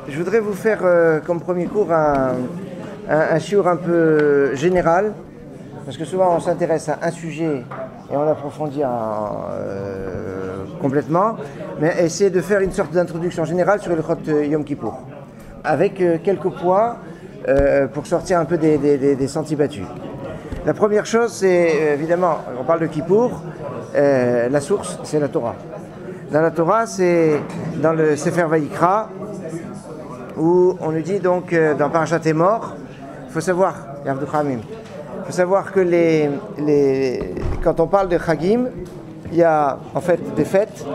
Je voudrais vous faire comme premier cours un shiur un peu général, parce que souvent on s'intéresse à un sujet et on approfondit complètement, mais essayer de faire une sorte d'introduction générale sur le Chot Yom Kippour, avec quelques points pour sortir un peu des sentiers battus. La première chose, c'est évidemment, on parle de Kippour, la source, c'est la Torah. Dans la Torah, c'est dans le Sefer Vayikra, où on nous dit donc dans Parashat Emor, il faut savoir que quand on parle de Chagim, il y a en fait des fêtes.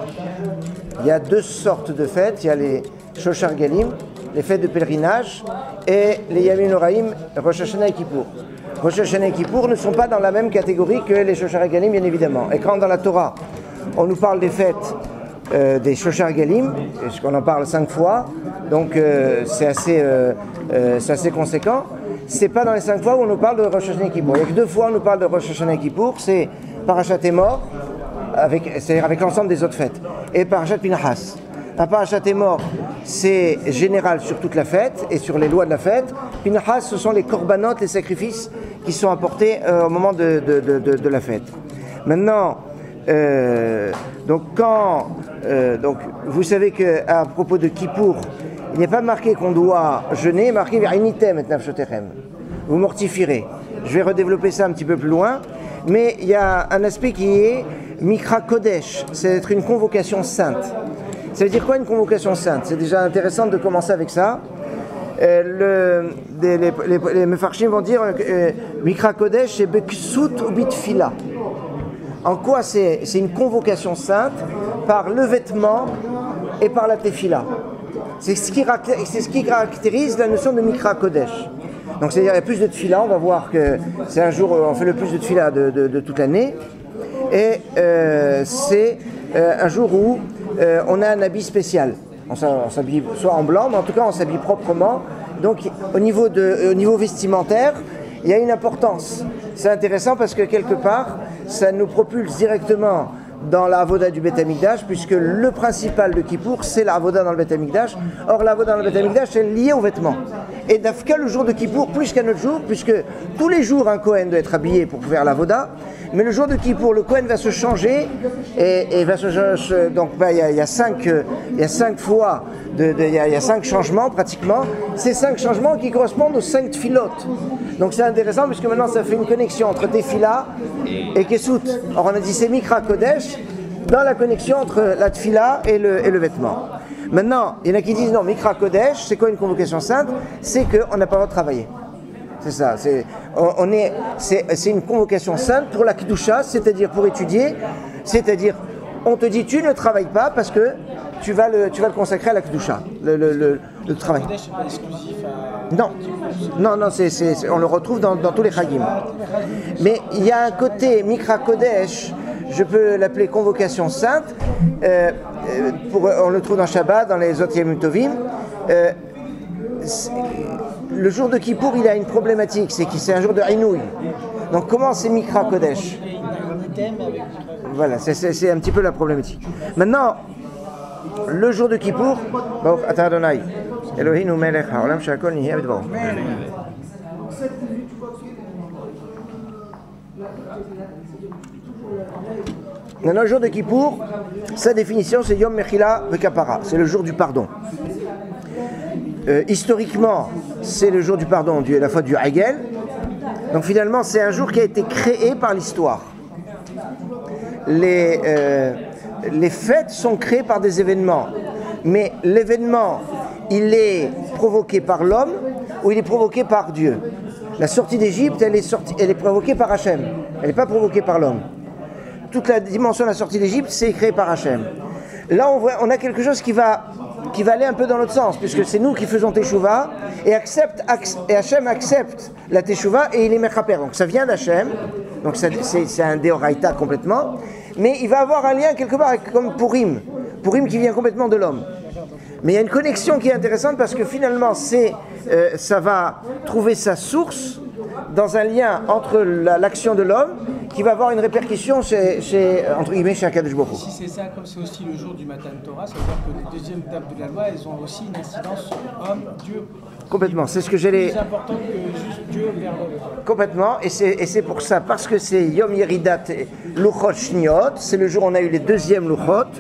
Il y a deux sortes de fêtes. Il y a les Shoshar Galim, les fêtes de pèlerinage, et les Yamim Noraim, Rosh Hashanah et Kippour. Rosh Hashanah et Kippour ne sont pas dans la même catégorie que les Shoshar Galim, bien évidemment. Et quand dans la Torah, on nous parle des fêtes des Shoshar Galim, qu'on en parle 5 fois, donc c'est assez conséquent. C'est pas dans les 5 fois où on nous parle de Rosh Hashanah et Kippour. Il y a que 2 fois où on nous parle de Rosh Hashanah et Kippour, c'est Parashat Emor, c'est-à-dire avec l'ensemble des autres fêtes, et Parashat Pinchas. Un Parashat Emor, c'est général sur toute la fête et sur les lois de la fête. Pinchas, ce sont les korbanot, les sacrifices qui sont apportés au moment de la fête. Maintenant, donc vous savez qu'à propos de Kippour, il n'est pas marqué qu'on doit jeûner, marqué V'initem et nafshotechem. Vous mortifierez. Je vais redévelopper ça un petit peu plus loin, mais il y a un aspect qui est Mikra Kodesh, c'est être une convocation sainte. Ça veut dire quoi une convocation sainte? C'est déjà intéressant de commencer avec ça. Les Mefarshim vont dire Mikra Kodesh, c'est Beksut ou Bitfila. En quoi c'est une convocation sainte? Par le vêtement et par la tefila. C'est ce qui caractérise la notion de Mikra Kodesh. Donc c'est-à-dire il y a plus de tefila, on va voir que c'est un jour où on fait le plus de tefila de toute l'année. Et c'est un jour où on a un habit spécial. On s'habille soit en blanc, mais en tout cas on s'habille proprement. Donc au niveau vestimentaire, il y a une importance. C'est intéressant parce que quelque part, ça nous propulse directement dans la avoda du Beth Amikdash, puisque le principal de Kippour, c'est la avoda dans le Beth Amikdash. Or, la avoda dans le Beth Amikdash, c'est lié aux vêtements. Et d'Afka, le jour de Kippour, plus qu'un autre jour, puisque tous les jours, un Kohen doit être habillé pour faire la avoda, mais le jour de Kippour, le Kohen va se changer, et va se changer. Donc, il y a 5 fois, il y a 5 changements pratiquement. Ces 5 changements qui correspondent aux 5 tfilotes. Donc, c'est intéressant, puisque maintenant, ça fait une connexion entre Tefila et Kesut. Or, on a dit c'est Mikra Kodesh, dans la connexion entre la tefila et le vêtement. Maintenant, il y en a qui disent non, Mikra Kodesh, c'est quoi une convocation sainte? C'est qu'on n'a pas le droit de travailler. C'est ça, c'est une convocation sainte pour la Kedusha, c'est-à-dire pour étudier, c'est-à-dire on te dit tu ne travailles pas parce que tu vas le consacrer à la Kedusha, le travail. Non, on le retrouve dans tous les Chagim. Mais il y a un côté Mikra Kodesh, je peux l'appeler convocation sainte, on le trouve dans Shabbat, dans les autres Yom Tovim. Le jour de Kippour, il a une problématique, c'est que c'est un jour de Inouï. Donc comment c'est Mikra Kodesh? Voilà, c'est un petit peu la problématique. Maintenant, le jour de Kippour, Ata Adonai, Elohim Melech Haolam Shakol Nihye B'Dvaro. Maintenant, le jour de Kippour, sa définition, c'est Yom Mechila Vekapara, c'est le jour du pardon. Historiquement, c'est le jour du pardon, la fois du Hagel. Donc finalement, c'est un jour qui a été créé par l'histoire. Les fêtes sont créées par des événements, mais l'événement, il est provoqué par l'homme ou il est provoqué par Dieu. La sortie d'Égypte, elle est provoquée par Hachem, elle n'est pas provoquée par l'homme. Toute la dimension de la sortie d'Égypte, c'est créé par Hachem. Là, on a quelque chose qui va aller un peu dans l'autre sens, puisque c'est nous qui faisons Teshuvah, et Hachem accepte la Teshuvah et il est Mechaper. Donc ça vient d'Hachem, donc c'est un Deoraita complètement, mais il va avoir un lien quelque part avec, comme Purim qui vient complètement de l'homme. Mais il y a une connexion qui est intéressante parce que finalement, ça va trouver sa source dans un lien entre l'action de l'homme qui va avoir une répercussion entre guillemets, chez Akadosh Baruch Hu. Si c'est ça, comme c'est aussi le jour du Matan Torah, ça veut dire que les deuxièmes tables de la loi, elles ont aussi une incidence sur homme, Dieu. Complètement, c'est ce que j'allais... C'est plus important que juste Dieu vers l'homme. Complètement, et c'est pour ça, parce que c'est Yom Yeridat Luchot Shniot, c'est le jour où on a eu les deuxièmes Luchot,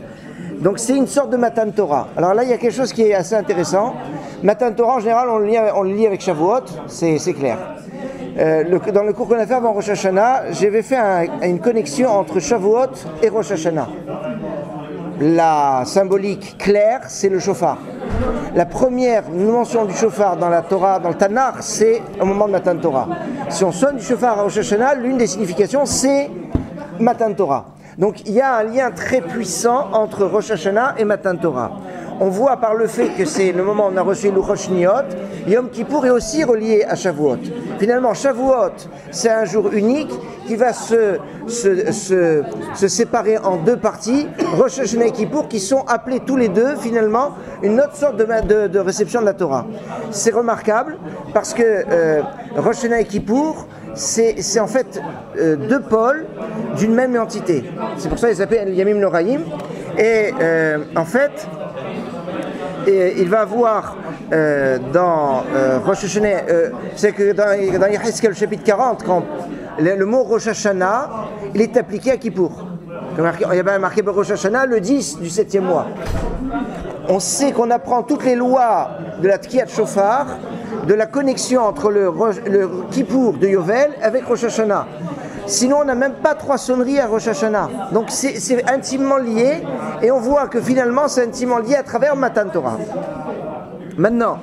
donc c'est une sorte de Matan Torah. Alors là, il y a quelque chose qui est assez intéressant. Matan Torah, en général, on le lit avec Shavuot, c'est clair. Dans le cours qu'on a fait avant Rosh Hashanah, j'avais fait une connexion entre Shavuot et Rosh Hashanah. La symbolique claire, c'est le shofar. La première mention du shofar dans la Torah, dans le Tanakh, c'est au moment de Matan Torah. Si on sonne du shofar à Rosh Hashanah, l'une des significations, c'est Matan Torah. Donc il y a un lien très puissant entre Rosh Hashanah et Matan Torah. On voit par le fait que c'est le moment où on a reçu Luchot Shniot, Yom Kippour est aussi relié à Shavuot. Finalement, Shavuot, c'est un jour unique qui va se séparer en deux parties, Rosh Hashanah et Kippour, qui sont appelés tous les deux, finalement, une autre sorte de réception de la Torah. C'est remarquable parce que Rosh Hashanah et Kippour, c'est en fait deux pôles d'une même entité. C'est pour ça qu'ils s'appellent Yamim Noraïm. Et en fait, il va avoir dans Rosh Hashanah, c'est que dans Yehezkel chapitre 40, quand le mot Rosh Hashanah, il est appliqué à Kippour. Il y a marqué Rosh Hashanah le 10 du 7e mois. On sait qu'on apprend toutes les lois de la Tkiyat Shofar, de la connexion entre le Kippour de Yovel avec Rosh Hashanah. Sinon, on n'a même pas 3 sonneries à Rosh Hashanah. Donc c'est intimement lié, et on voit que finalement c'est intimement lié à travers Matan Torah. Maintenant,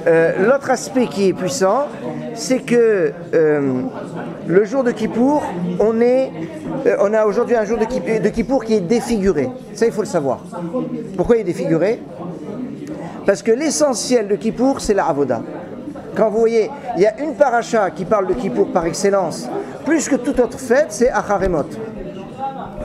l'autre aspect qui est puissant, c'est que le jour de Kippour, on a aujourd'hui un jour de Kippour qui est défiguré. Ça, il faut le savoir. Pourquoi il est défiguré ? Parce que l'essentiel de Kippour, c'est la Avoda. Quand vous voyez, il y a une paracha qui parle de Kippour par excellence, plus que toute autre fête, c'est Acharemot,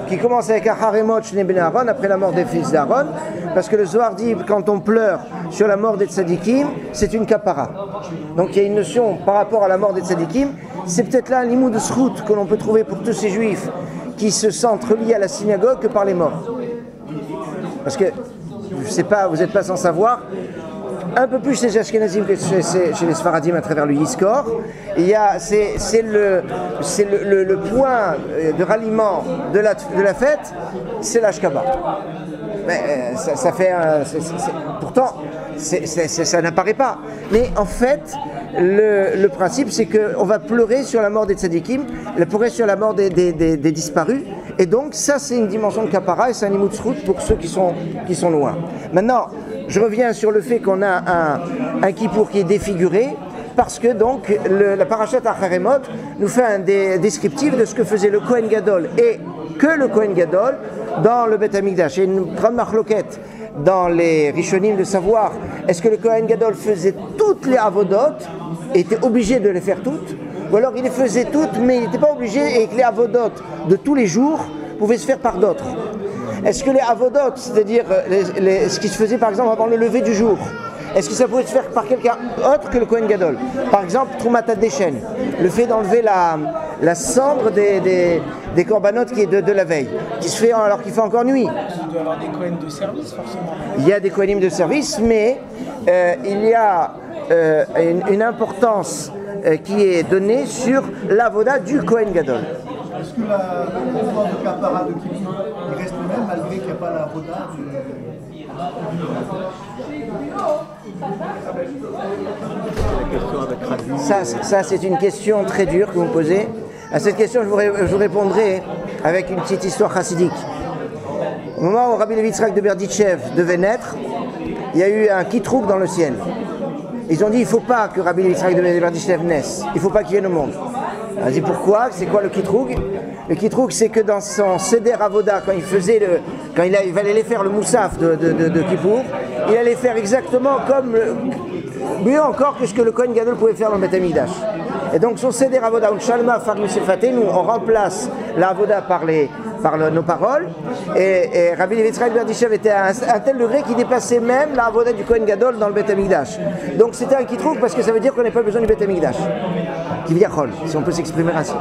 qui commence avec Acharemot Shnei Ben Aaron, après la mort des fils d'Aaron, parce que le Zohar dit, quand on pleure sur la mort des tzadikim, c'est une kapara. Donc il y a une notion par rapport à la mort des tzadikim, c'est peut-être là un limou de srout que l'on peut trouver pour tous ces juifs qui se sentent reliés à la synagogue que par les morts. Parce que, je sais pas, vous n'êtes pas sans savoir, un peu plus chez les Ashkenazim que chez les Sfaradim à travers le Yizkor. C'est le point de ralliement de la fête, c'est l'Ashkaba. Mais ça fait pourtant, ça n'apparaît pas. Mais en fait, le principe, c'est qu'on va pleurer sur la mort des tzadikim, pleurer sur la mort des disparus. Et donc, ça, c'est une dimension de kapara et c'est un imout pour ceux qui sont loin. Maintenant, je reviens sur le fait qu'on a un Kippour qui est défiguré, parce que donc la parashat Acharemot nous fait un descriptif de ce que faisait le Kohen Gadol et que le Kohen Gadol dans le Beth Amikdash. Il y a une grande marloquette dans les Rishonim de savoir est-ce que le Kohen Gadol faisait toutes les avodot et était obligé de les faire toutes, ou alors il les faisait toutes mais il n'était pas obligé et que les avodot de tous les jours pouvaient se faire par d'autres. Est-ce que les avodot, c'est-à-dire ce qui se faisait par exemple avant le lever du jour, est-ce que ça pouvait se faire par quelqu'un autre que le Kohen Gadol ? Par exemple, Troumat HaDeshen, le fait d'enlever la cendre des corbanotes qui est de la veille, qui se fait alors qu'il fait encore nuit. Il doit y avoir des Kohen de service, forcément. Il y a des Kohenim de service, mais il y a une importance qui est donnée sur l'avoda du Kohen Gadol. Est-ce que le pouvoir de Kapara de Kippour, il reste le même malgré qu'il n'y a pas la avoda Ça, c'est une question très dure que vous me posez. À cette question, je vous répondrai avec une petite histoire chassidique. Au moment où Rabbi Levi Yitzhak de Berditchev devait naître, il y a eu un kitrouk dans le ciel. Ils ont dit il ne faut pas que Rabbi Levi Yitzhak de Berditchev naisse, il ne faut pas qu'il vienne au monde. On a dit pourquoi ? C'est quoi le kitrouk ? Le kitrouk, c'est que dans son Seder Avoda, quand il allait faire le moussaf de Kippour, il allait faire exactement comme, mieux encore que ce que le Kohen Gadol pouvait faire dans le Beth Amikdash. Et donc son Seder Avoda, ou Shalma Farnu Sefaté, nous on remplace la Avoda par nos paroles. Et Rabbi Levi Yitzhak Berditchev était à un tel degré qu'il dépassait même la Avoda du Kohen Gadol dans le Beth Amikdash. Donc c'était un kitrouk parce que ça veut dire qu'on n'a pas besoin du Beth Amikdash. Kivyachol, si on peut s'exprimer ainsi.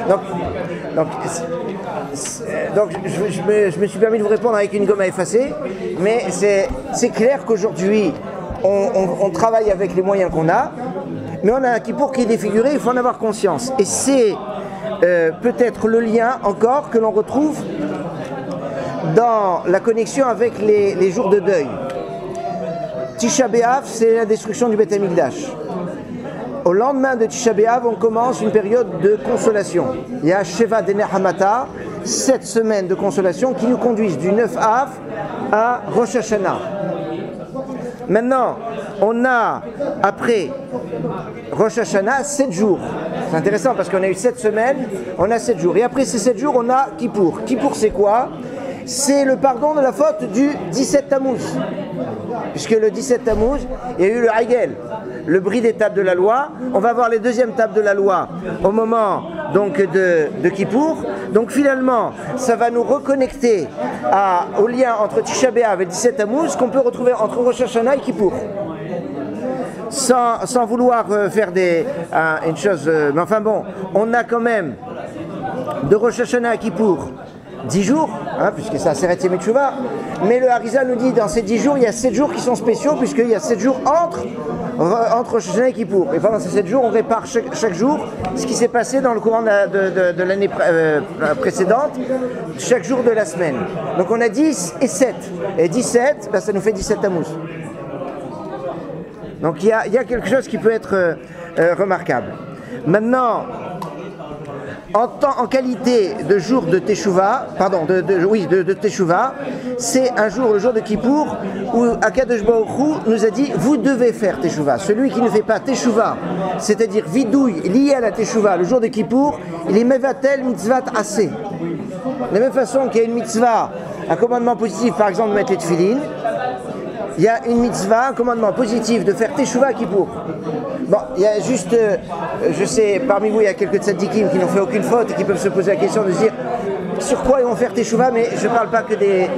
Donc, Donc je me suis permis de vous répondre avec une gomme à effacer, mais c'est clair qu'aujourd'hui, on travaille avec les moyens qu'on a, mais on a un Kippour qui est défiguré, il faut en avoir conscience. Et c'est peut-être le lien encore que l'on retrouve dans la connexion avec les jours de deuil. Tisha B'Av, c'est la destruction du Beth Amikdash. Au lendemain de Tisha B'Av, on commence une période de consolation. Il y a Sheva Dene Hamata, 7 semaines de consolation qui nous conduisent du 9 Av à Rosh Hashanah. Maintenant, on a, après Rosh Hashanah, 7 jours. C'est intéressant parce qu'on a eu 7 semaines, on a 7 jours. Et après ces 7 jours, on a Kippour. Kippour, c'est quoi? C'est le pardon de la faute du 17 Tammuz. Puisque le 17 Tammuz, il y a eu le Hagel, le bris des tables de la loi. On va voir les deuxièmes tables de la loi au moment donc, de Kippour. Donc finalement, ça va nous reconnecter au lien entre Tisha B'Av et 17 Tammuz qu'on peut retrouver entre Rosh Hashanah et Kippour. Sans vouloir faire une chose... mais enfin bon, on a quand même de Rosh Hashanah à Kippour 10 jours, puisque c'est Aseret Yemei Teshuvah, mais le Harizal nous dit dans ces 10 jours, il y a 7 jours qui sont spéciaux, puisqu'il y a 7 jours entre Rosh Hashanah et Kippour. Et pendant ces 7 jours, on répare chaque jour ce qui s'est passé dans le courant de l'année précédente, chaque jour de la semaine. Donc on a 10 et 7. Et 17, ça nous fait 17 Tammuz. Donc il y a quelque chose qui peut être remarquable. Maintenant, en qualité de jour de Teshuvah, de Teshuvah, c'est un jour, le jour de Kippour, où Akadosh Baruch Hu nous a dit vous devez faire Teshuvah. Celui qui ne fait pas Teshuvah, c'est-à-dire vidouille lié à la Teshuvah, le jour de Kippour, il est mevatel mitzvat assez. De la même façon qu'il y a une mitzvah, un commandement positif, par exemple de mettre les tefillin, il y a une mitzvah, un commandement positif de faire Teshuvah à Kippour. Bon, il y a juste, je sais, parmi vous, il y a quelques tzadikim qui n'ont fait aucune faute et qui peuvent se poser la question de se dire sur quoi ils vont faire Teshuvah, mais je ne parle pas que des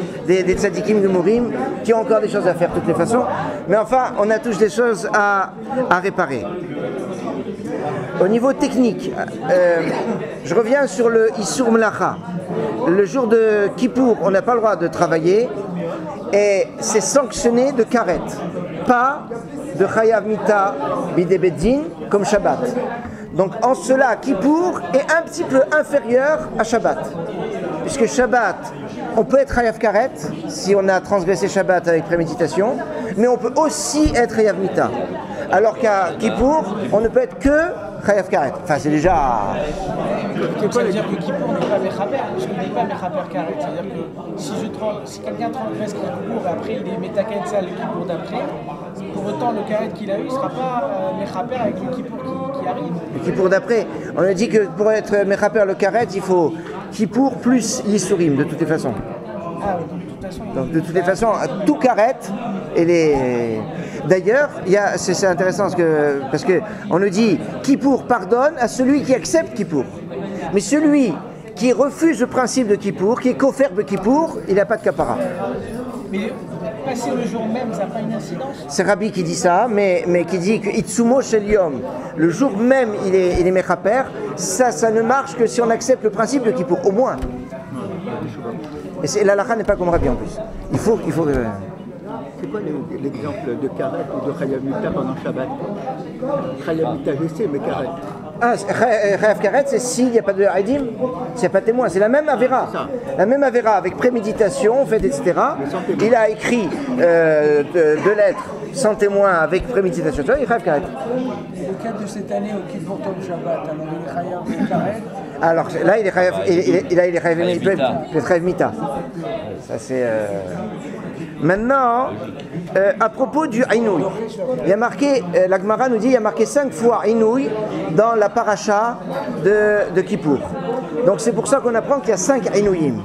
tzadikim de Mourim qui ont encore des choses à faire de toutes les façons. Mais enfin, on a tous des choses à réparer. Au niveau technique, je reviens sur le Issur Melacha. Le jour de Kippour, on n'a pas le droit de travailler et c'est sanctionné de karet, pas de chayav mita bidei beddin comme Shabbat. Donc en cela, Kippour est un petit peu inférieur à Shabbat. Puisque Shabbat, on peut être chayav karet si on a transgressé Shabbat avec préméditation, mais on peut aussi être chayav mita. Alors qu'à Kippour, on ne peut être que chayav karet. Enfin, c'est déjà... Ça veut dire que Kippour n'est pas Mechaper, parce qu'il n'est pas Mechaper Karet. C'est-à-dire que si quelqu'un transgresse Kippour et après il est Metaken ça le Kippour d'après, pour autant le Karet qu'il a eu ne sera pas Mechaper avec le Kippour qui arrive. Le Kippour d'après, on a dit que pour être Mechaper le Karet, il faut Kippour plus l'Issurim de toutes les façons. Ah oui, de toute façon. Donc de toutes les façons, tout Karet et les... D'ailleurs, c'est intéressant parce que on nous dit Kippour pardonne à celui qui accepte Kippour. Mais celui qui refuse le principe de Kippour, qui est kofer de Kippour, il n'a pas de kapara. Mais passer le jour même, ça n'a pas une incidence? C'est Rabbi qui dit ça, mais qui dit que Itsumo Shel Yom, le jour même il est mechaper, ça ne marche que si on accepte le principe de Kippour, au moins. Et l'halakha n'est pas comme Rabbi en plus. Il faut C'est quoi l'exemple de karet ou de chayav mita pendant Shabbat? Chayav mita, je sais, mais karet. Chayav karet, c'est s'il n'y a pas de haïdim, s'il n'y a pas de témoin. C'est la même avéra. La même avéra avec préméditation, fait, etc. Il a écrit 2 lettres sans témoin avec préméditation. Tu vois, il chayav karet. Le cas de cette année au Kippour Tom Shabbat, alors il est chayav karet. Alors là, il est chayav mita. Ça c'est... Maintenant, à propos du Inouï, il y a marqué, la Gemara nous dit, il y a marqué 5 fois Inouï dans la paracha de Kippour. Donc c'est pour ça qu'on apprend qu'il y a 5 Inouïm.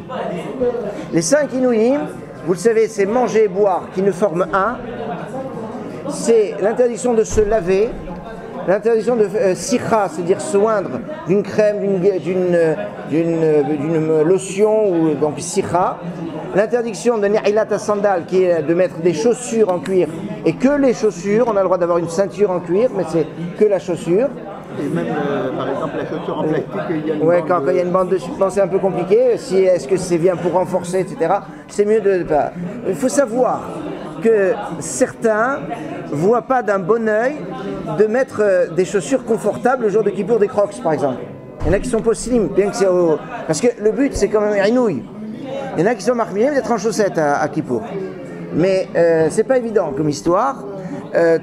Les 5 Inouïm, vous le savez, c'est manger et boire qui ne forment un. C'est l'interdiction de se laver, l'interdiction de sikha, c'est-à-dire soindre d'une crème, d'une lotion, ou donc sikha. L'interdiction de ni'ilat sandal, qui est de mettre des chaussures en cuir, et que les chaussures, on a le droit d'avoir une ceinture en cuir, mais c'est que la chaussure. Et même, par exemple, la chaussure en plastique, il y a une Ouais, bande quand il y a une bande dessus, c'est un peu compliqué. Est-ce que c'est bien pour renforcer, etc. C'est mieux de pas. Il faut savoir que certains voient pas d'un bon œil de mettre des chaussures confortables le jour de Kippour, des Crocs par exemple. Il y en a qui sont pas slim, bien que c'est parce que le but c'est quand même rinouille. Il y en a qui sont marqués d'être en chaussettes à Kippour. Mais c'est pas évident comme histoire.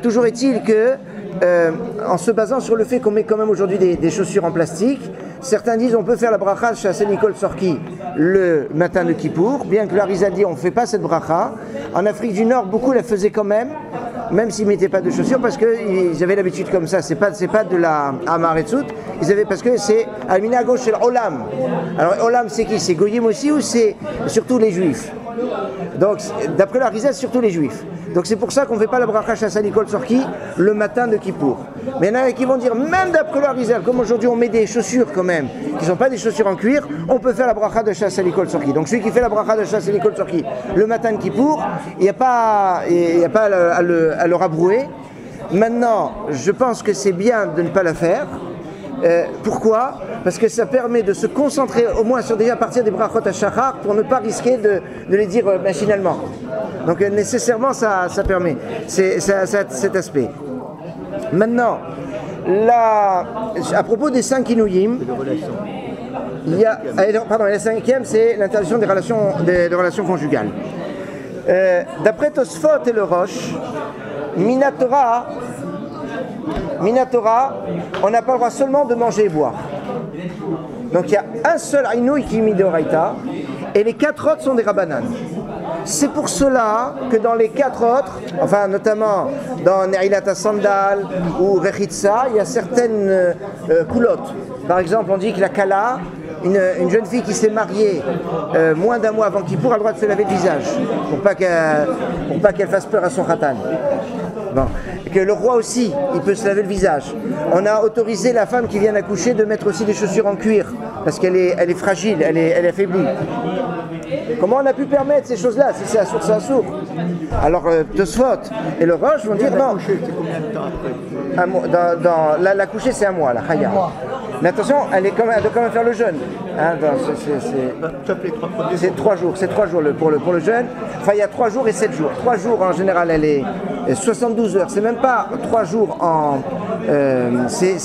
Toujours est-il que en se basant sur le fait qu'on met quand même aujourd'hui des chaussures en plastique, certains disent on peut faire la bracha chez Nicole Sorki le matin de Kippour, bien que l'Arizal dit on ne fait pas cette bracha. En Afrique du Nord, beaucoup la faisaient quand même s'ils ne mettaient pas de chaussures, parce qu'ils avaient l'habitude comme ça. C'est pas de la Amaretsout, parce que c'est Almina gauche, c'est l'Olam. Alors Olam c'est qui? C'est Goyim aussi ou c'est surtout les Juifs? Donc d'après l'Arizal, c'est surtout les Juifs. Donc c'est pour ça qu'on ne fait pas la bracha Shasa Nicole Sorki le matin de Kippour. Mais il y en a qui vont dire, même d'après l'Arizal, comme aujourd'hui on met des chaussures quand même, qui ne sont pas des chaussures en cuir, on peut faire la bracha de Shasa Nicole Sorki. Donc celui qui fait la bracha de Shasa Nicole Sorki le matin de Kippour, il n'y a pas à le rabrouer. Maintenant, je pense que c'est bien de ne pas la faire. Pourquoi? Parce que ça permet de se concentrer au moins sur déjà partir des brachot à shachar pour ne pas risquer de les dire machinalement. Donc nécessairement ça permet cet aspect. Maintenant, à propos des 5 inouïm, la cinquième c'est l'interdiction des relations conjugales. D'après Tosfot et le Roche, Minatora, on n'a pas le droit seulement de manger et boire. Donc il y a un seul Aïnouï qui est mis de Horaïta, et les 4 autres sont des Rabbanan. C'est pour cela que dans les 4 autres, enfin notamment dans Ne'ilat Sandal ou Rechitsa, il y a certaines coulottes. Par exemple, on dit que la Kala, une jeune fille qui s'est mariée moins d'un mois avant Kippour a le droit de se laver le visage, pour pas qu'elle fasse peur à son khatan. Bon. Et que le roi aussi, il peut se laver le visage. On a autorisé la femme qui vient d'accoucher de mettre aussi des chaussures en cuir, parce qu'elle est fragile, elle est affaiblie. Comment on a pu permettre ces choses-là? Si c'est assourd, c'est assourd. Alors Tosfot et le Roche vont dire non. C'est combien de temps après? L'accoucher c'est un mois, la Chaya. Mais attention, elle doit quand même faire le jeûne. Hein, c'est 3 jours. C'est 3 jours pour le jeûne. Enfin, il y a 3 jours et 7 jours. 3 jours en général, elle est 72 heures. C'est même pas 3 jours en. C'est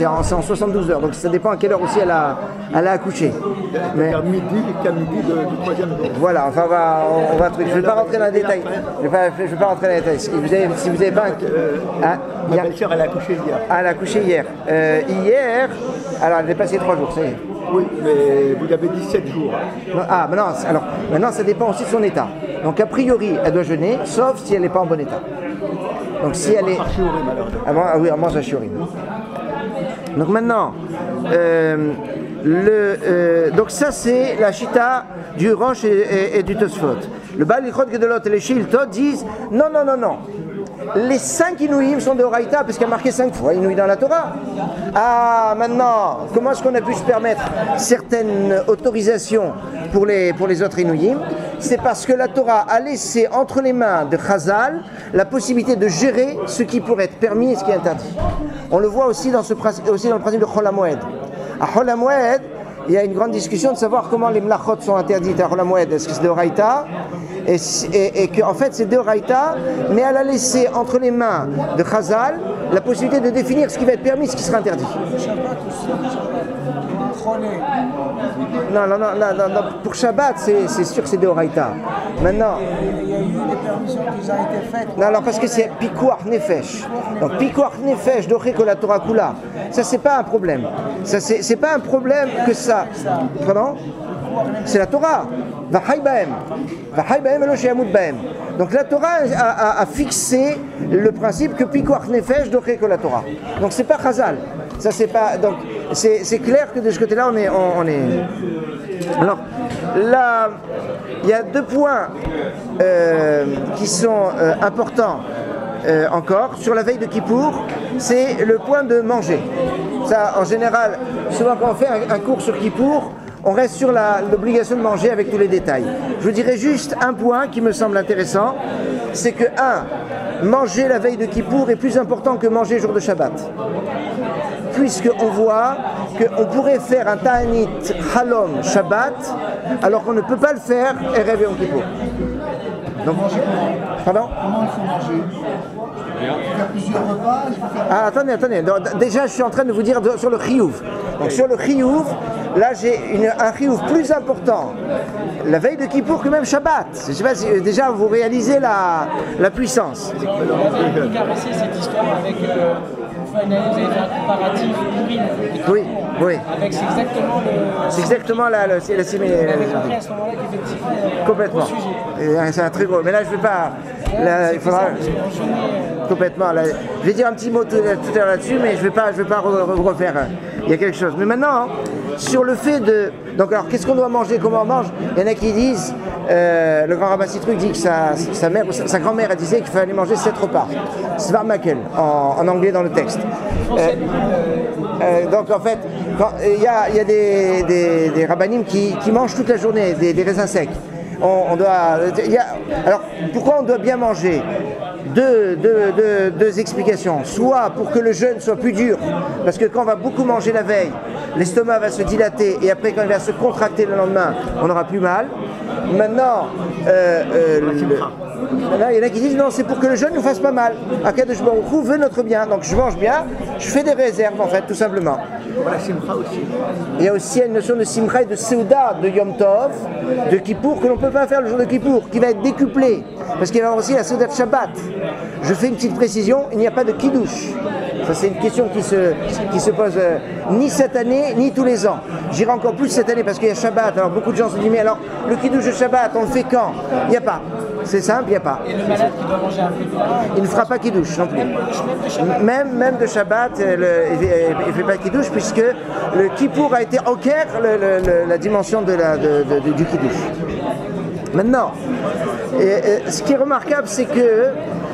en 72 heures. Donc ça dépend à quelle heure aussi elle a accouché. Mais midi, qu'à midi du 3e jour. voilà, enfin on va truc. Je ne vais pas rentrer dans les détails. Je vais pas rentrer dans les détails. Si vous avez pas. Ma belle-sœur, elle a accouché hier. Elle a accouché hier. Hier, alors elle est passée 3 jours, ça y est. Oui, mais vous avez dit 7 jours. Ah, maintenant ça dépend aussi de son état. Donc a priori, elle doit jeûner, sauf si elle n'est pas en bon état. Donc si elle est. Oui, elle mange à shiurim. Donc maintenant, donc ça c'est la chita du Roche et du Tosfot. Le Baal Yichot Gedolot et les Shiltot disent non. Les 5 Inouïm sont de Horaïta, parce qu'il y a marqué 5 fois Inouï dans la Torah. Ah, maintenant, comment est-ce qu'on a pu se permettre certaines autorisations pour les autres Inouïm? C'est parce que la Torah a laissé entre les mains de Chazal la possibilité de gérer ce qui pourrait être permis et ce qui est interdit. On le voit aussi dans le principe de Chol HaMoed. À Chol HaMoed, il y a une grande discussion de savoir comment les mlachot sont interdites à Chol HaMoed. Est-ce que c'est de Horaïta? Et qu'en fait c'est de Horaïta, mais elle a laissé entre les mains de Chazal la possibilité de définir ce qui va être permis, ce qui sera interdit. Non, pour Shabbat c'est sûr que c'est de Horaïta. Maintenant, il y a eu des permissions qui ont été faites. Non, alors parce que c'est Pikuach Nefesh. Donc Pikuach Nefesh d'Oché Kol Torah Kula. Ça c'est pas un problème. Ça c'est pas un problème que ça. Pardon? C'est la Torah. Vahai bahem elo sheyamut bahem. Donc la Torah a fixé le principe que Pikuach Nefesh d'Oché Kol Torah. Donc c'est pas Chazal. Ça c'est pas. Donc c'est clair que de ce côté-là on est. Alors là, il y a 2 points qui sont importants encore sur la veille de Kippour. C'est le point de manger. Ça, en général, souvent quand on fait un cours sur Kippour, on reste sur l'obligation de manger avec tous les détails. Je vous dirais juste un point qui me semble intéressant, c'est que manger la veille de Kippour est plus important que manger jour de Shabbat. puisqu'on voit qu'on pourrait faire un Ta'anit Halom Shabbat, alors qu'on ne peut pas le faire Erev Yom Kippour. Donc, pardon? Comment il faut manger? Il faut faire plusieurs repas, il faut faire... Ah, attendez. Donc, déjà, je suis en train de vous dire sur le Chiyuv. Donc, sur le Chiyuv, là, j'ai un Chiyuv plus important la veille de Kippour que même Shabbat. Je ne sais pas si déjà vous réalisez la puissance. Vous avez caressé cette histoire avec vous avez fait un comparatif Purim. Oui. Avec c'est exactement la Vous avez compris à ce moment-là qu'effectivement il y a un complètement. gros sujet. C'est un très gros. Mais là, je ne vais pas. Là, il faudra. Complètement. Là, je vais dire un petit mot tout à l'heure là-dessus, mais je vais pas refaire. Il y a quelque chose. Mais maintenant, sur le fait de. Donc, alors, qu'est-ce qu'on doit manger? Comment on mange? Il y en a qui disent. Le grand rabbin Citruc dit que sa grand-mère elle disait qu'il fallait manger 7 repas. Svar Makel, en anglais dans le texte. Donc en fait, il y a des rabbinim qui mangent toute la journée des raisins secs. Alors pourquoi on doit bien manger? Deux explications. Soit pour que le jeûne soit plus dur, parce que quand on va beaucoup manger la veille, l'estomac va se dilater et après quand il va se contracter le lendemain, on aura plus mal. Maintenant, il y en a qui disent non, c'est pour que le jeûne nous fasse pas mal. Akadosh Baruch Hu veut notre bien, donc je mange bien, je fais des réserves en fait, tout simplement. La simcha aussi. Il y a aussi une notion de simcha et de seuda de Yom Tov, de Kippour, que l'on ne peut pas faire le jour de Kippour, qui va être décuplé, parce qu'il va y avoir aussi la seuda de Shabbat. Je fais une petite précision, il n'y a pas de kiddush. Ça c'est une question qui se pose ni cette année, ni tous les ans. J'irai encore plus cette année parce qu'il y a Shabbat, alors beaucoup de gens se disent mais alors le kiddush de Shabbat, on le fait quand? Il n'y a pas. C'est simple, il n'y a pas. Et le malade qui doit manger un peu de pain, il ne fera pas kiddush non plus. Même de Shabbat, il ne fait pas kiddush puisque le Kippour a été en Caire la dimension du kiddush. Maintenant, ce qui est remarquable, c'est que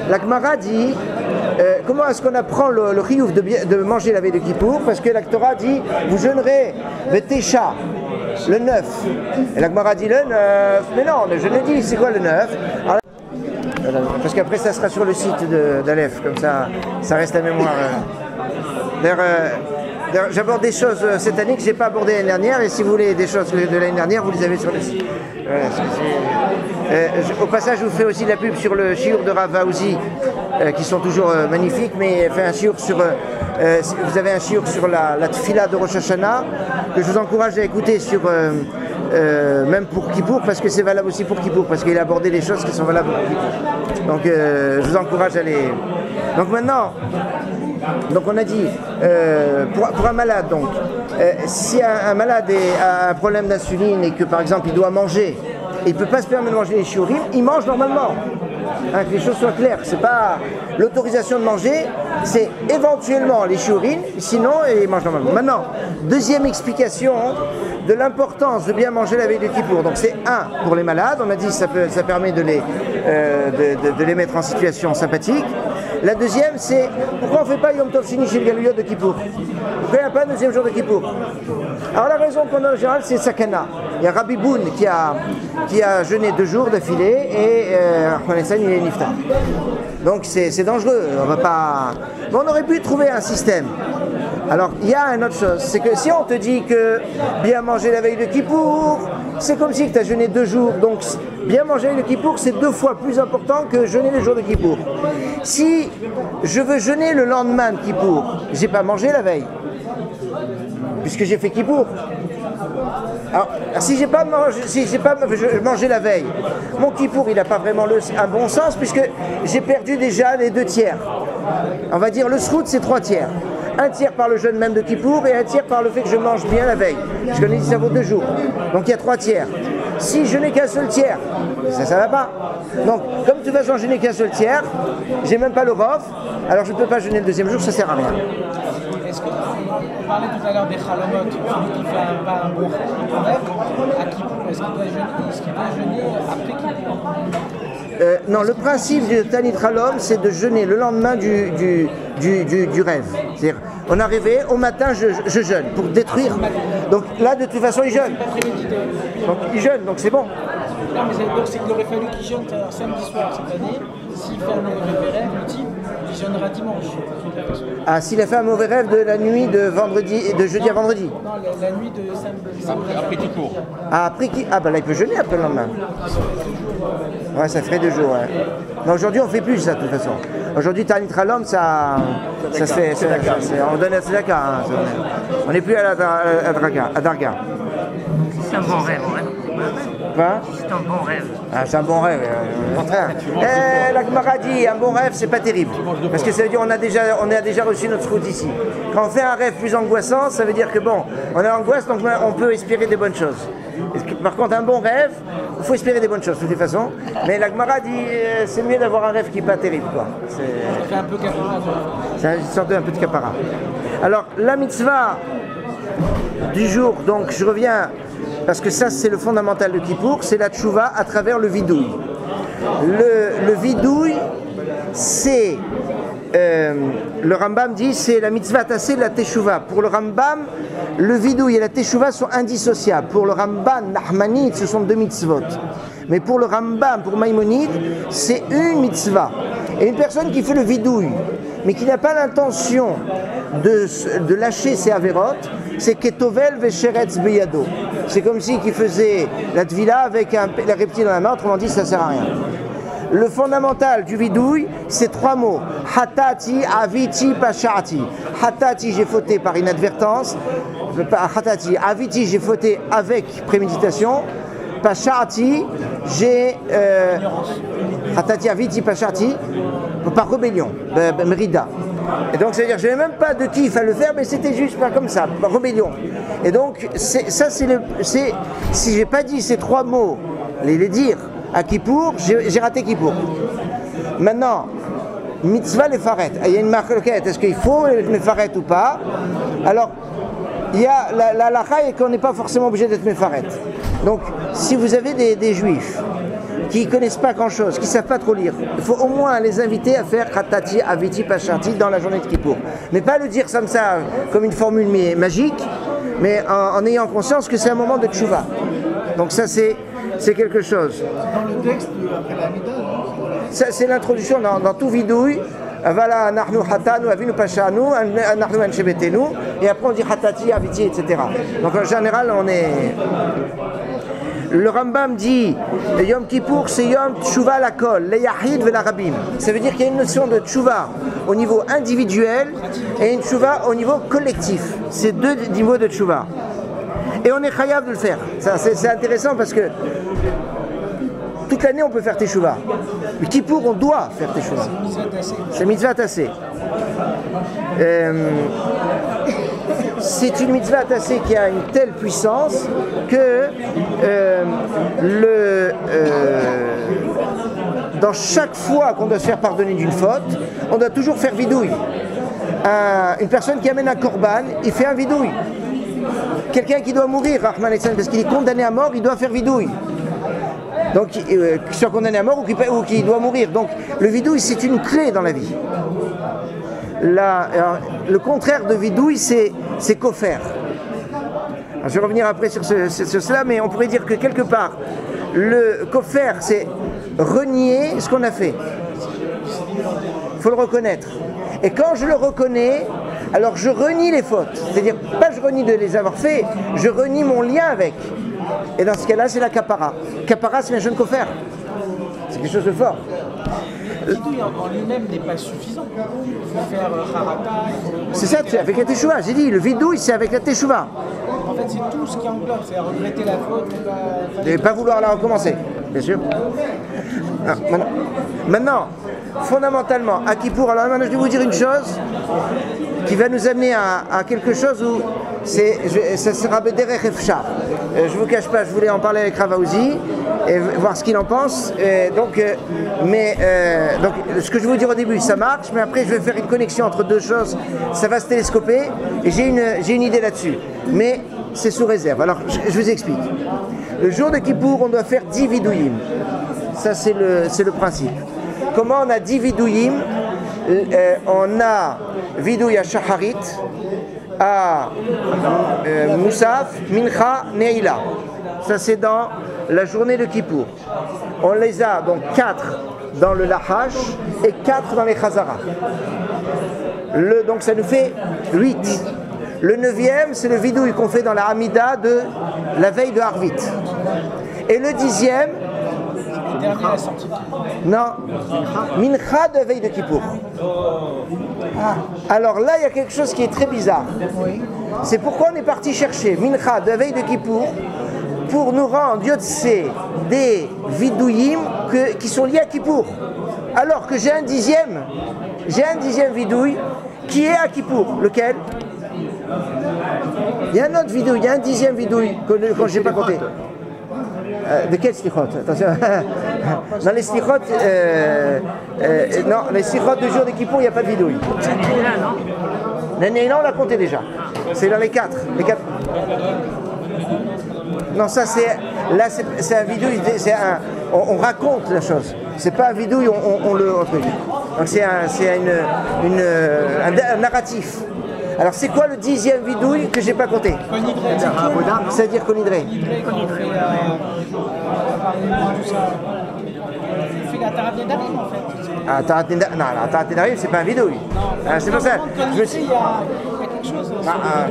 la Gemara dit comment est-ce qu'on apprend le chiyuv de manger la veille de Kippour? Parce que la Torah dit vous jeûnerez le Tesha, le 9. Et la Gemara dit le 9. Mais non, je le dis, c'est quoi le 9? Parce qu'après ça sera sur le site d'Aleph, comme ça reste à mémoire. D'ailleurs, j'aborde des choses cette année que je n'ai pas abordées l'année dernière, et si vous voulez des choses de l'année dernière, vous les avez sur le site. Voilà, au passage, je vous fais aussi de la pub sur le shiur de Rav Vaouzi, qui sont toujours magnifiques, mais fait un shiur sur. Vous avez un shiur sur la tfila de Rosh Hashanah, que je vous encourage à écouter sur. Même pour Kippour, parce que c'est valable aussi pour Kippour, parce qu'il a abordé des choses qui sont valables pour Kippour. Donc je vous encourage à les. Donc maintenant, on a dit pour un malade, donc si un malade a un problème d'insuline et que par exemple il doit manger, et il ne peut pas se permettre de manger les shiurim, il mange normalement. Que les choses soient claires, c'est pas l'autorisation de manger, c'est éventuellement les shiurim, sinon il mange normalement. Maintenant, deuxième explication de l'importance de bien manger la veille de Kippour. Donc c'est un pour les malades, on a dit ça permet de les mettre en situation sympathique. La deuxième, c'est pourquoi on ne fait pas Yom Tov Shini chez le Galuyot de Kippour? Pourquoi il n'y a pas un deuxième jour de Kippour? Alors la raison qu'on a en général, c'est Sakana. Il y a Rabbi Boun qui a jeûné 2 jours d'affilée et Khanessan il est niftar. Donc c'est dangereux, on va pas. Mais on aurait pu trouver un système. Alors il y a une autre chose, c'est que si on te dit que bien manger la veille de Kippour, c'est comme si tu as jeûné 2 jours, donc bien manger la veille de Kippour, c'est 2 fois plus important que jeûner le jour de Kippour. Si je veux jeûner le lendemain de Kippour, j'ai pas mangé la veille, puisque j'ai fait Kippour. Alors, si j'ai pas mangé la veille, mon Kippour il n'a pas vraiment un bon sens, puisque j'ai perdu déjà les 2 tiers. On va dire le srout c'est 3 tiers. 1 tiers par le jeûne même de Kippour et 1 tiers par le fait que je mange bien la veille. Parce qu'on a dit ça vaut 2 jours. Donc il y a 3 tiers. Si je n'ai qu'un seul tiers, ça va pas. Donc comme de toute façon je n'ai qu'un seul tiers, j'ai même pas le rof, alors je ne peux pas jeûner le deuxième jour, ça sert à rien. Est-ce qu'on parlait tout à l'heure des chalomot, celui qui fait pas un bon rêve, à Kippour, est-ce qu'il doit jeûner après Kippour? Non, le principe du Tanit Halom, c'est de jeûner le lendemain du rêve. C'est-à-dire, on est arrivé, au matin, je jeûne pour détruire. Donc là, de toute façon, il jeûne. Donc il jeûne, donc c'est bon. Non, mais donc il aurait fallu qu'il jeûne samedi soir cette année. S'il fait un mauvais rêve, le type, il visionnera dimanche. Ah, s'il a fait un mauvais rêve de la nuit de jeudi à vendredi. Non, la nuit de samedi. Après qui court. Ah, après qui? Ah, bah là, il peut jeûner après le lendemain. Ouais, ça ferait 2 jours, ouais. Mais aujourd'hui, on fait plus ça, de toute façon. Aujourd'hui, Tanit Ralom, ça se fait. On donne à Tzedaka. Hein, on n'est plus à Darga. C'est un bon rêve, ouais. Quoi? C'est un bon rêve. Ah, c'est un bon rêve, au contraire. La Gemara dit un bon rêve, c'est pas terrible. Parce que ça veut dire on a déjà reçu notre route ici. Quand on fait un rêve plus angoissant, ça veut dire que bon, on a angoisse, donc on peut espérer des bonnes choses. Par contre, un bon rêve, il faut espérer des bonnes choses de toute façon. Mais la Gemara dit c'est mieux d'avoir un rêve qui n'est pas terrible, quoi. Ça fait un peu capara. C'est une sorte un peu de capara. Alors, la mitzvah du jour, donc je reviens. Parce que ça, c'est le fondamental de Kippour, c'est la tchouva à travers le vidouille. Le vidouille, c'est, le Rambam dit, c'est la mitzvah tassée de la teshuva. Pour le Rambam, le vidouille et la teshuva sont indissociables. Pour le Rambam Nachmanide, ce sont 2 mitzvot. Mais pour le Rambam, pour Maïmonide, c'est une mitzvah. Et une personne qui fait le vidouille, mais qui n'a pas l'intention de lâcher ses avérotes, c'est Ketovel Vesheretz Beyado. C'est comme si qui faisait la tvila avec la reptile dans la main, autrement dit, ça ne sert à rien. Le fondamental du vidouille, c'est 3 mots. Hatati, aviti, pashati. Hatati, j'ai fauté par inadvertance. Hatati, aviti, j'ai fauté avec préméditation. Pashati, j'ai... Hatati, aviti, pashati, par rébellion, merida. Et donc, ça veut dire, je n'avais même pas de kiff à le faire, mais c'était juste pas comme ça, par rébellion. Et donc, si j'ai pas dit ces 3 mots, les dire à Kippour, j'ai raté Kippour. Maintenant, mitzvah les faret. Il y a une marque, est-ce qu'il faut les faret ou pas? Alors, il y a la halakha est qu'on n'est pas forcément obligé d'être mefaret. Donc, si vous avez des juifs qui ne connaissent pas grand-chose, qui ne savent pas trop lire, il faut au moins les inviter à faire Khatati, Aviti, Pachanti dans la journée de Kippour. Mais pas le dire comme ça, comme une formule magique, mais en ayant conscience que c'est un moment de tchouva. Donc ça, c'est quelque chose. Dans le texte, après la Mida, Ça, c'est l'introduction dans tout vidouille. Voilà, nahnu hatanu, avinu pashanu, nahnu anshebetenu, et après on dit hatati, aviti, etc. Donc en général, on est. Le Rambam dit Yom Kippour, c'est Yom Tshuva Lakol, le Yahid ve la Rabim. Ça veut dire qu'il y a une notion de Tshuva au niveau individuel et une Tshuva au niveau collectif. C'est 2 niveaux de Tshuva. Et on est chayav de le faire. C'est intéressant parce que toute l'année on peut faire Teshuvah. Mais Kippour, on doit faire Teshuvah. C'est mitzvah tassé. C'est une mitzvah tassé qui a une telle puissance que dans chaque fois qu'on doit se faire pardonner d'une faute, on doit toujours faire vidouille. Une personne qui amène un korban, il fait un vidouille. Quelqu'un qui doit mourir, Rahman Etsan, parce qu'il est condamné à mort, il doit faire vidouille. Donc, qu'il soit condamné à mort ou qu'il doit mourir. Donc, le vidouille, c'est une clé dans la vie. Le contraire de vidouille, c'est kofer. Alors, je vais revenir après sur cela, mais on pourrait dire que quelque part, le kofer, c'est renier ce qu'on a fait. Il faut le reconnaître. Et quand je le reconnais, alors je renie les fautes. C'est-à-dire, pas je renie de les avoir fait, je renie mon lien avec. Et dans ce cas-là, c'est la kapara. Kapara, c'est un jeune kofer. C'est quelque chose de fort. Le vidouille en lui-même n'est pas suffisant. Il faut faire harata. C'est ça, c'est avec la teshuva. J'ai dit, le vidouille, c'est avec la teshuva. En fait, c'est tout ce qui englobe. C'est à regretter la faute Et pas vouloir la recommencer, bien sûr. Ah, maintenant, fondamentalement, à Kippour, alors maintenant je vais vous dire une chose qui va nous amener à quelque chose où ça sera Bederech Efshar. Je ne vous cache pas, je voulais en parler avec Ravaouzi et voir ce qu'il en pense. Donc, ce que je vais vous dire au début, ça marche, mais après je vais faire une connexion entre 2 choses. Ça va se télescoper et j'ai une idée là-dessus. Mais c'est sous réserve. Alors, je vous explique. Le jour de Kippour, on doit faire 10 vidouïm. Ça, c'est le principe. Comment on a 10 vidouïm? On a vidouï à Shaharit, à Moussaf, Mincha, Neila. Ça, c'est dans la journée de Kippour. On les a donc 4 dans le Lahash et 4 dans les Chazara. Donc ça nous fait 8. Le 9e, c'est le vidouille qu'on fait dans la Hamida de la veille de Harvit. Et le 10e, non, Mincha de veille de Kippour. Alors là, il y a quelque chose qui est très bizarre. C'est pourquoi on est parti chercher Mincha de veille de Kippour pour nous rendre Yotse des vidouïm qui sont liés à Kippour. Alors que j'ai un dixième vidouille qui est à Kippour. Lequel? Il y a un autre vidouille, il y a un 10e vidouille que je n'ai pas compté. De quel slichot? Attention. Dans les slichot, non, les slichot du jour de Kippour, il n'y a pas de vidouille. C'est là, non? Non, on l'a compté déjà. C'est dans les 4. Non, ça c'est. Là, c'est un vidouille. On raconte la chose. C'est pas un vidouille, on le. Donc c'est un narratif. Alors c'est quoi le 10e vidouille que j'ai pas compté? C'est-à-dire Konidré. La Tarat Nedarim en fait. Ah, Tarat Nedarim, c'est pas un vidouille. C'est pour ça. Il y a quelque chose.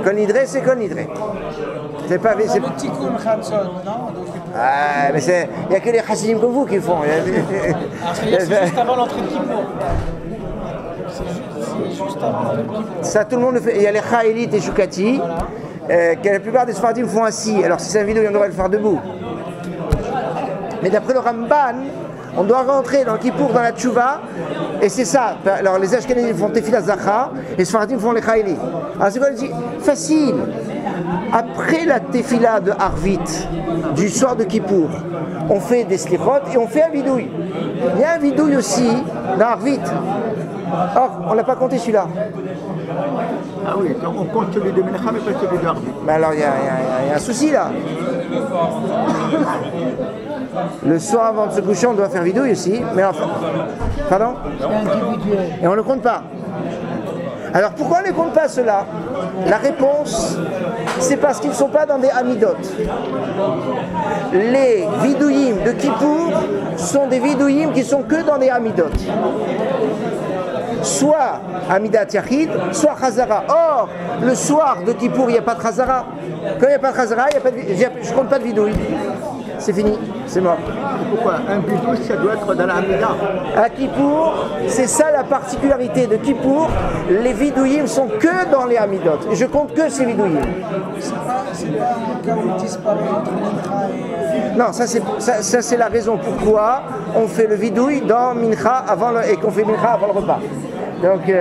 Konidré, c'est Konidré. C'est pas. Le Tikkun Khamson, non? Ah, mais il n'y a que les chassidim comme vous qui le font. C'est juste avant l'entrée de Kippour. C'est juste avant l'entrée de Kippour. Ça, tout le monde le fait. Il y a les Chaélites et Choukati, que la plupart des Sfardim font assis. Alors, si c'est un vidéo, on devrait le faire debout. Mais d'après le Ramban, on doit rentrer dans le Kippour, dans la Tchouva, et c'est ça. Alors, les Ashkenazim font Tefila Zacha, et les Sfardim font les Chaélites. Alors, c'est quoi? On dit facile. Après la Tefila de Harvit, du soir de Kippour, on fait des slichot et on fait un vidouille. Il y a un vidouille aussi dans Harvit. Or, on n'a pas compté celui-là. Ah oui, donc on compte celui de Menachem mais pas celui de Harvit. Mais alors, il y a un souci là. Le soir avant de se coucher, on doit faire vidouille aussi. Mais enfin. Pardon? Et on ne le compte pas. Alors pourquoi on ne compte pas cela? La réponse, c'est parce qu'ils ne sont pas dans des amidot. Les vidouïm de Kippour sont des vidouïm qui sont que dans des amidot. Soit Amidat Yachid, soit Chazara. Or, le soir de Kippour, il n'y a pas de Chazara. Quand il n'y a pas de Chazara, je ne compte pas de vidouï. C'est fini, c'est mort. Pourquoi? Un bidouille, ça doit être dans la Hamida. À Kippour, c'est ça la particularité de Kippour. Les vidouïm sont que dans les Hamidot. Et je compte que ces vidouïm. C'est pas un cas où il disparaît entre Mincha et... Non, ça c'est la raison pourquoi on fait le vidouille dans Mincha et qu'on fait Mincha avant le repas. Donc,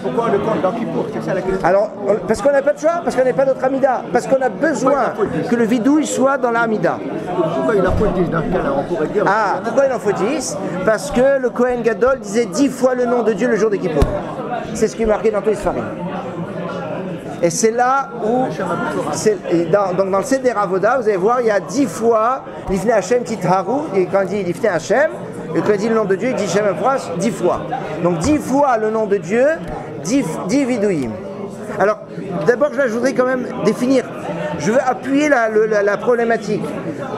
pourquoi on le compte dans Kippour? C'est ça la question. Alors, parce qu'on n'a pas de choix, parce qu'on n'a pas d'autre Hamida, parce qu'on a besoin que le vidouille soit dans la Hamida. Pourquoi il en faut 10 dans ce cas-là? On pourrait dire. Ah, pourquoi il en faut 10? Parce que le Kohen Gadol disait 10 fois le nom de Dieu le jour de Kippour. C'est ce qui est marqué dans tous les Sfarim. Et c'est là où, donc dans le Seder Avoda, vous allez voir, il y a 10 fois l'Ifnei Hashem Titharu, et quand il dit l'Ifnei Hashem, et quand il dit le nom de Dieu, il dit Shem Efrash 10 fois. Donc 10 fois le nom de Dieu, 10 vidouïm. Alors, d'abord, je voudrais quand même définir, je veux appuyer la problématique.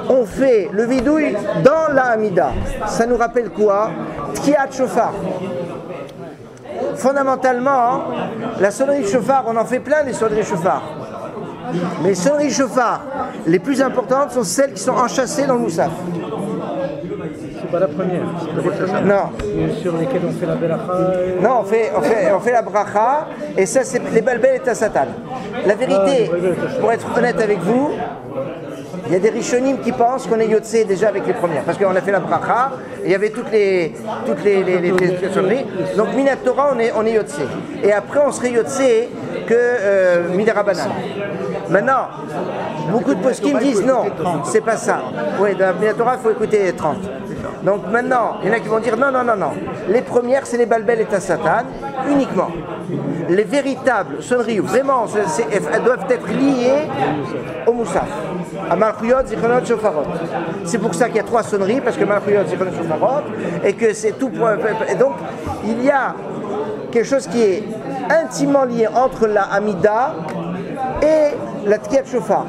On fait le vidouille dans la Hamida. Ça nous rappelle quoi? Tkiat Shofar. Fondamentalement, la sonnerie de chauffard, on en fait plein des sonneries de chauffard. Mais les sonneries de chauffard, les plus importantes sont celles qui sont enchâssées dans le moussaf. C'est pas la première. Non. Sur lesquelles on fait la belacha. Non, on fait la bracha, et ça c'est les balbel et Satan. La vérité, pour être honnête avec vous, il y a des rishonim qui pensent qu'on est yotse déjà avec les premières, parce qu'on a fait la bracha, et il y avait toutes les sonneries. Donc Minat Torah, on est yotse. Et après on serait yotse que Midarabanan. Maintenant, beaucoup de poskim disent non, c'est pas ça. Oui, dans Minat Torah, il faut écouter 30. Donc maintenant, il y en a qui vont dire non. Les premières, c'est les balbel et Satan, uniquement. Les véritables sonneries, vraiment, elles doivent être liées au moussaf. À Malchuyot, Zichronot, Shofarot. C'est pour ça qu'il y a 3 sonneries, parce que Malchuyot, Zichronot, Shofarot, et que c'est tout pour... Et donc, il y a quelque chose qui est intimement lié entre la Hamida et la Tkiat Shofar.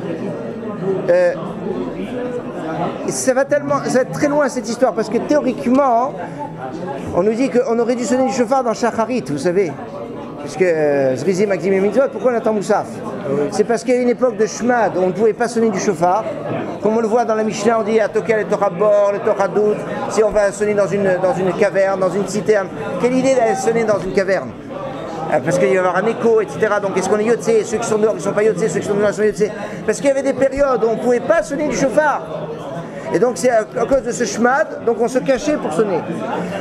ça va être très loin cette histoire, parce que théoriquement, on nous dit qu'on aurait dû sonner du chauffard dans Shacharit, vous savez. Puisque Zrizi Magdim et Mitzvot, pourquoi on attend Moussaf? C'est parce qu'il y a une époque de Shmad où on ne pouvait pas sonner du chauffard. Comme on le voit dans la Mishnah, on dit à Tokel et Torah Bor, le Torah Dout, si on va sonner dans une caverne, dans une citerne. Quelle idée d'aller sonner dans une caverne? Parce qu'il va y avoir un écho, etc. Donc est-ce qu'on est Yotze? Ceux qui sont dehors, ils ne sont pas Yotze, ceux qui sont dehors, ils sont Yotze. Parce qu'il y avait des périodes où on ne pouvait pas sonner du chauffard. Et donc c'est à cause de ce shmad, donc on se cachait pour sonner.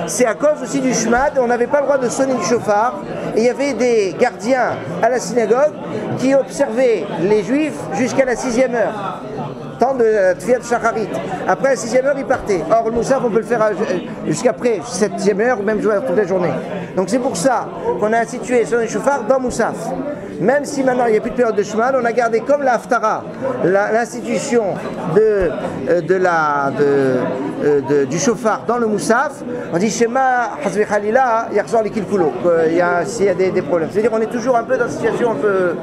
C'est à cause aussi du shmad, on n'avait pas le droit de sonner du chauffard. Et il y avait des gardiens à la synagogue qui observaient les juifs jusqu'à la 6e heure. Temps de Tfiat Shacharit. Après la 6e heure, ils partaient. Or, le Moussaf, on peut le faire jusqu'après, 7e heure, ou même jouer toute la journée. Donc c'est pour ça qu'on a institué sonner du chauffard dans Moussaf. Même si maintenant il n'y a plus de période de Shmad, on a gardé comme la Haftara, l'institution du chauffard dans le Moussaf. On dit Shema Hazve Khalila, Yarzor Likil Kulo, s'il y a des problèmes. C'est-à-dire qu'on est toujours un peu dans une situation un peu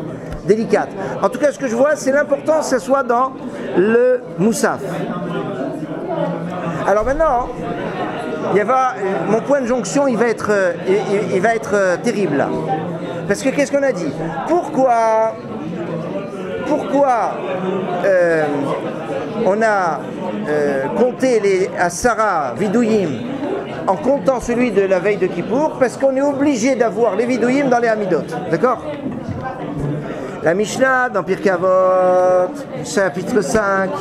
délicate. En tout cas, ce que je vois, c'est l'important que ce soit dans le Moussaf. Alors maintenant, mon point de jonction, il va être terrible là. Parce que qu'est-ce qu'on a dit? Pourquoi on a compté les Asara Vidouïm en comptant celui de la veille de Kippour? Parce qu'on est obligé d'avoir les Vidouïm dans les Hamidot. D'accord? La Mishnah dans Pirkei Avot, chapitre 5,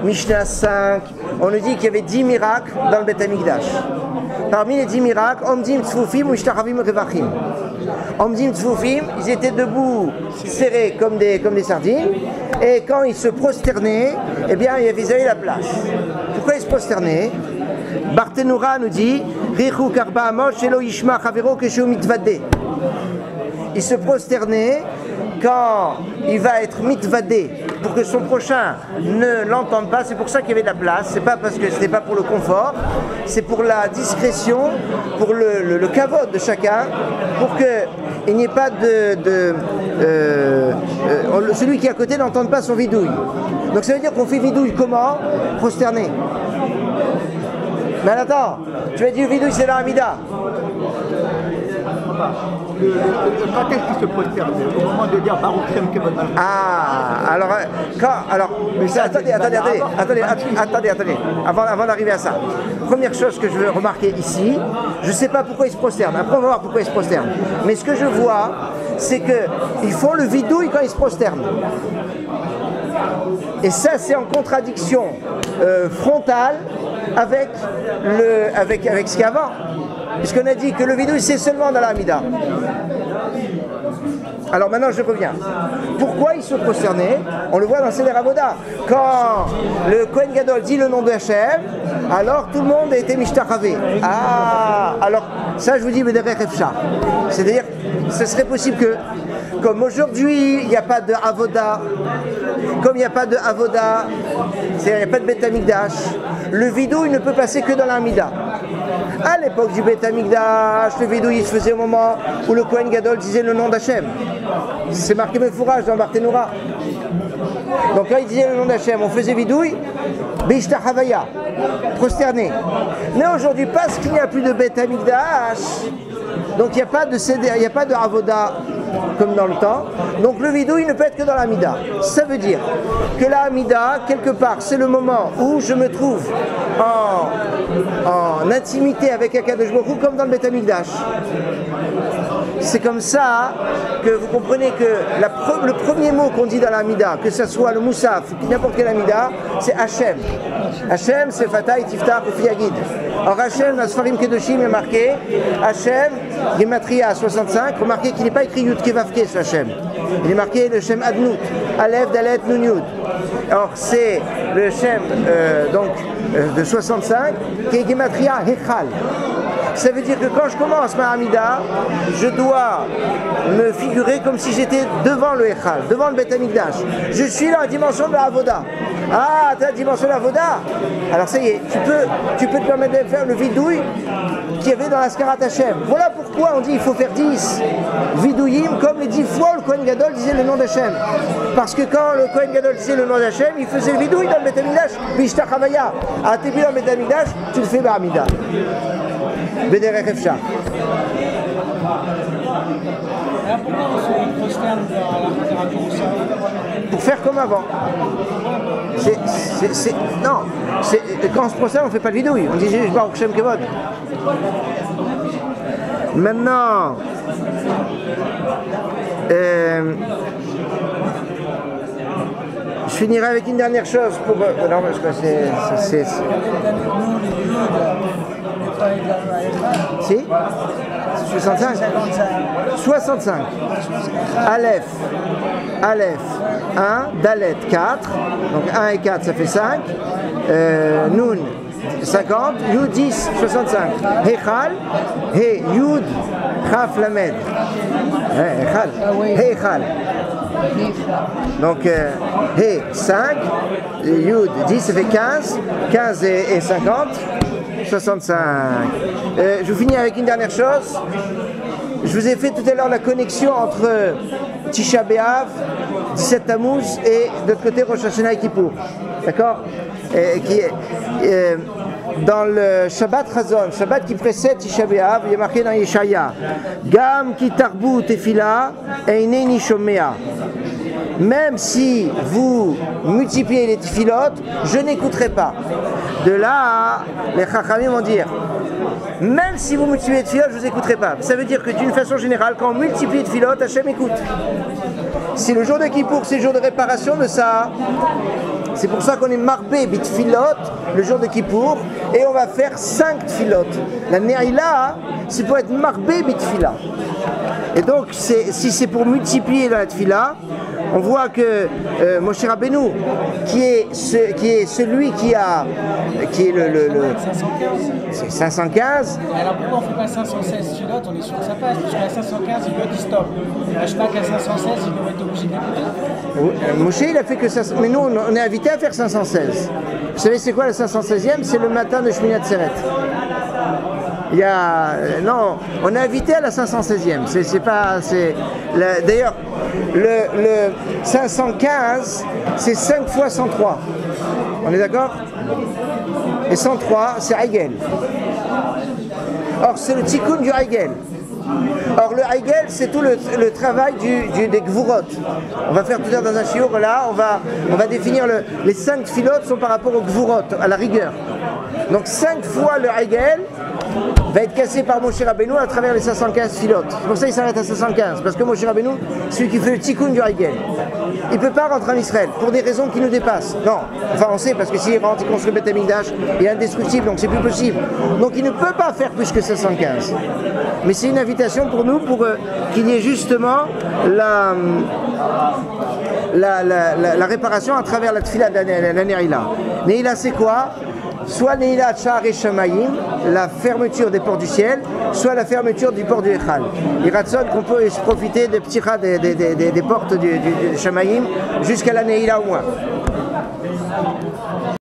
Mishnah 5, on nous dit qu'il y avait 10 miracles dans le Beth Amikdash. Parmi les 10 miracles, Omdim Tzfufim ou Ishtaravim Revachim. Omdim Tzfufim, ils étaient debout, serrés comme des sardines, et quand ils se prosternaient, eh bien, ils avaient la place. Pourquoi ils se prosternaient? Barthénoura nous dit Richu Karba Amot Shelo Yishma Chavero Keshu Mitvadé. Ils se prosternaient quand il va être mitvadé pour que son prochain ne l'entende pas. C'est pour ça qu'il y avait de la place. C'est pas parce que c'était pas pour le confort, c'est pour la discrétion, pour le kavod de chacun, pour que il n'y ait pas celui qui est à côté n'entende pas son vidouille. Donc ça veut dire qu'on fait vidouille comment? Prosterné. Mais attends, tu vas dire vidouille c'est la Hamida. Quand est-ce qu'il se prosterne? Au moment de dire Baruch Shem Kevod. Ah, alors, mais attendez, avant d'arriver à ça. Première chose que je veux remarquer ici, je ne sais pas pourquoi ils se prosternent. Après, on va voir pourquoi ils se prosternent. Mais ce que je vois, c'est qu'ils font le vidouille quand ils se prosternent. Et ça, c'est en contradiction frontale avec ce qu'il y a avant. Puisqu'on a dit que le vidouille c'est seulement dans la Hamida. Alors maintenant je reviens. Pourquoi ils se prosternaient? On le voit dans Seder Avoda. Quand le Kohen Gadol dit le nom de Hachem, alors tout le monde a été mishtachavé. Ah, alors ça je vous dis Bederech Efshar. C'est-à-dire, ce serait possible que, comme aujourd'hui il n'y a pas de Avoda, comme il n'y a pas de Avoda, c'est-à-dire il n'y a pas de Beth Amikdash, le vidouille ne peut passer que dans la Hamida. À l'époque du Beth Amikdash, le vidouille se faisait au moment où le Kohen Gadol disait le nom d'Hachem. C'est marqué Mefourage dans Barthénoura. Donc quand il disait le nom d'Hachem, on faisait vidouille, Bishta Havaya, prosterné. Mais aujourd'hui, parce qu'il n'y a plus de Beth Amikdash, donc il n'y a pas de Seder, il n'y a pas de Avoda comme dans le temps. Donc le vidouille ne peut être que dans la Hamida. Ça veut dire que la Hamida, quelque part, c'est le moment où je me trouve en intimité avec Akadosh Baruch Hu, comme dans le Beth Amikdash. C'est comme ça que vous comprenez que le premier mot qu'on dit dans la Hamida, que ce soit le Moussaf ou n'importe quelle Hamida, c'est Hachem. Hachem, c'est Fatah, Tiftach ou Fiyagid. Or Hachem, dans Sfarim Kedoshim, est marqué Hachem, Gematria 65, remarquez qu'il n'est pas écrit Yud Kevavke sur Hachem. Il est marqué le Shem Adnout, Aleph, Dalet, Nun Yud. Or c'est le Shem de 65 qui est Gematria Hechal. Ça veut dire que quand je commence ma Hamida, je dois me figurer comme si j'étais devant le Echal, devant le Beth Amikdash. Je suis dans la dimension de la Avoda. Ah, tu as la dimension de la Voda. Alors ça y est, tu peux te permettre de faire le vidouille qu'il y avait dans la Skarat Hashem. Voilà pourquoi on dit qu'il faut faire 10 vidouillim, comme les 10 fois le Kohen Gadol disait le nom d'Hachem. Parce que quand le Kohen Gadol disait le nom d'Hachem, il faisait le vidouille dans le Beth Amikdash. Bishta Chavaya. Ah, t'es dans le Beth Amikdash, tu le fais Ba'amida. Bederech Efshar. Alors pourquoi on se prosterne à la littérature au sol? Pour faire comme avant. Non, quand on se prosterne, on ne fait pas de vidouille. On dit juste Baruch Shem Kevod. Maintenant, je finirai avec une dernière chose pour. Non, parce que c'est. Si 65 65. Aleph 1, Dalet 4, donc 1 et 4 ça fait 5, Nun 50, Yud 10, 65, Hechal, He, Yud, Chaf, Lamed, Hechal, donc He 5, Yud 10 ça fait 15, 15 et 50, 65. Je vous finis avec une dernière chose. Je vous ai fait tout à l'heure la connexion entre Tisha B'Av, 17 Tammuz et de l'autre côté Rosh Hashanah et Kippour. D'accord, dans le Shabbat Chazon, Shabbat qui précède Tisha B'Av, il y a marqué dans Yeshaya Gam ki tarbu tefila eineni shomea. Même si vous multipliez les tefilotes, je n'écouterai pas. De là, les Chachamim vont dire, même si vous multipliez les tefilotes, je ne vous écouterai pas. Ça veut dire que d'une façon générale, quand on multiplie les tefilotes, Hachem écoute. Si le jour de Kippour, c'est le jour de réparation de ça, c'est pour ça qu'on est marbé bitfilot le jour de Kippour, et on va faire 5 tefilotes. La Ne'ila, c'est pour être marbé bitfila. Et donc, si c'est pour multiplier dans la tefila, on voit que Moshe Rabbeinu, qui est celui qui est le 515. 515. Alors pourquoi on ne fait pas 516 filotes? On est sûr que ça passe, parce qu'à 515, il veut qu'il stoppe. Je sais pas qu'à 516, il devrait être obligé d'écouter. Moshe, il a fait que ça. Mais nous, on est invité à faire 516. Vous savez, c'est quoi le 516e? C'est le matin de Shmini Atzeret. Il y a, non, on est invité à la 516e. C'est pas, d'ailleurs, le 515, c'est 5 fois 103. On est d'accord? Et 103, c'est Haïgel. Or, c'est le tikkun du Haïgel. Or, le Haïgel, c'est tout le travail des Gvurot. On va faire tout à l'heure dans un shiur, là, on va définir les 5 filotes sont par rapport aux Gvurot, à la rigueur. Donc 5 fois le Haïgel va être cassé par Moshe Rabbeinu à travers les 515 filotes. C'est pour ça qu'il s'arrête à 515, parce que Moshe Rabbeinu, celui qui fait le tikkun du Haïgel, il ne peut pas rentrer en Israël, pour des raisons qui nous dépassent. Non, enfin on sait, parce que s'il rentre, il construit Beth Amikdash, il est indestructible, donc c'est plus possible. Donc il ne peut pas faire plus que 515. Mais c'est une invitation pour nous, pour qu'il y ait justement la réparation à travers la tefila de la Ne'ila. Ne'ila, c'est quoi? Soit Ne'ilat Sha'arei Shamayim, la fermeture des portes du ciel, soit la fermeture du port du Echal. Il ratsonne qu'on peut profiter des petits rats des portes du Shamayim jusqu'à la Ne'ilah au moins.